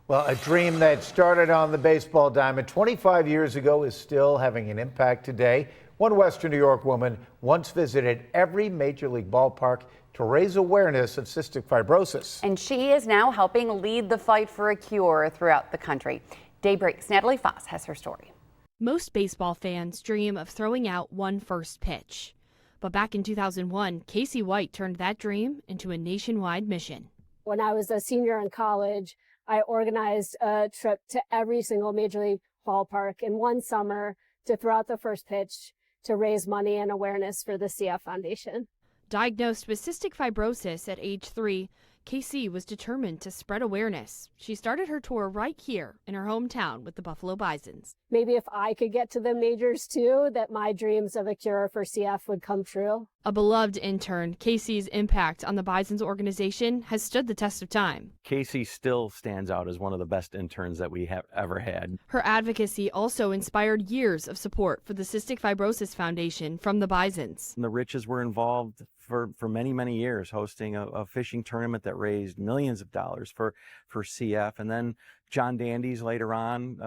Well, a dream that started on the baseball diamond 25 years ago is still having an impact today. One Western New York woman once visited every major league ballpark to raise awareness of cystic fibrosis. And she is now helping lead the fight for a cure throughout the country. Daybreak's Natalie Foss has her story. Most baseball fans dream of throwing out one first pitch. But back in 2001, Casey White turned that dream into a nationwide mission. When I was a senior in college, I organized a trip to every single major league ballpark in one summer to throw out the first pitch to raise money and awareness for the CF Foundation. Diagnosed with cystic fibrosis at age 3, Casey was determined to spread awareness. She started her tour right here in her hometown with the Buffalo Bisons. Maybe if I could get to the majors too, that my dreams of a cure for CF would come true. A beloved intern, Casey's impact on the Bisons organization has stood the test of time. Casey still stands out as one of the best interns that we have ever had. Her advocacy also inspired years of support for the Cystic Fibrosis Foundation from the Bisons. And the Riches were involved for many, many years, hosting a fishing tournament that raised millions of dollars for CF. And then John Dandies later on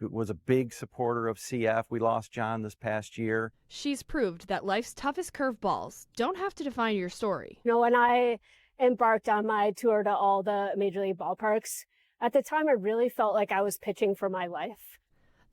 was a big supporter of CF. We lost John this past year. She's proved that life's toughest curveballs don't have to define your story. You know, when I embarked on my tour to all the major league ballparks, at the time I really felt like I was pitching for my life.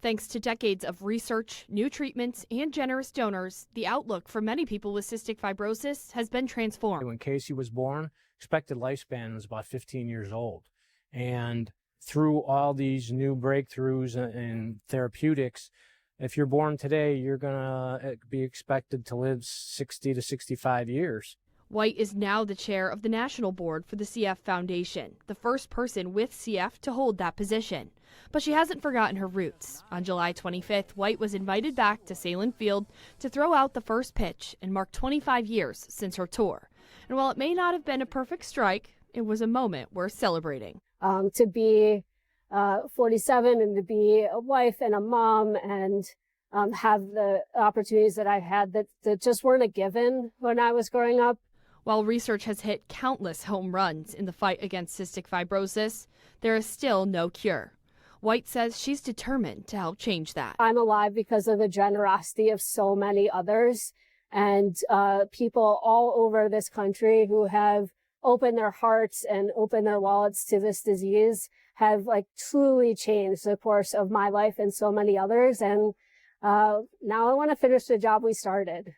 Thanks to decades of research, new treatments, and generous donors, the outlook for many people with cystic fibrosis has been transformed. When Casey was born, expected lifespan was about 15 years old. And through all these new breakthroughs in therapeutics, if you're born today, you're going to be expected to live 60 to 65 years. White is now the chair of the National Board for the CF Foundation, the first person with CF to hold that position. But she hasn't forgotten her roots. On July 25th, White was invited back to Salem Field to throw out the first pitch and mark 25 years since her tour. And while it may not have been a perfect strike, it was a moment worth celebrating. To be 47 and to be a wife and a mom and have the opportunities that I had that just weren't a given when I was growing up. While research has hit countless home runs in the fight against cystic fibrosis, there is still no cure. White says she's determined to help change that. I'm alive because of the generosity of so many others and people all over this country who have opened their hearts and opened their wallets to this disease have truly changed the course of my life and so many others. And now I want to finish the job we started.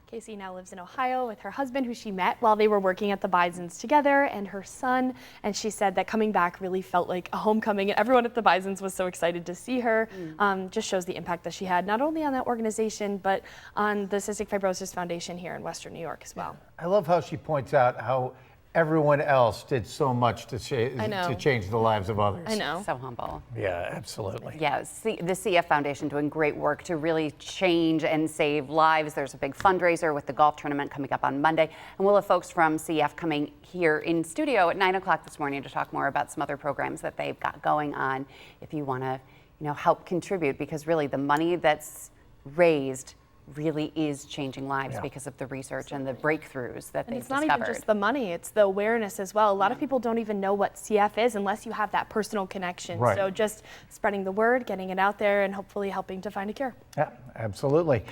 Casey now lives in Ohio with her husband, who she met while they were working at the Bisons together, and her son. And she said that coming back really felt like a homecoming, and everyone at the Bisons was so excited to see her. Just shows the impact that she had, not only on that organization, but on the Cystic Fibrosis Foundation here in Western New York as well. I love how she points out how everyone else did so much to change the lives of others. I know. So humble. Yeah, absolutely. Yes, the CF Foundation doing great work to really change and save lives. There's a big fundraiser with the golf tournament coming up on Monday. And we'll have folks from CF coming here in studio at 9 o'clock this morning to talk more about some other programs that they've got going on if you want to help contribute, because really the money that's raised really is changing lives because of the research and the breakthroughs that they've discovered. It's not even just the money, it's the awareness as well. A lot of people don't even know what CF is unless you have that personal connection. Right. So just spreading the word, getting it out there, and hopefully helping to find a cure. Yeah, absolutely.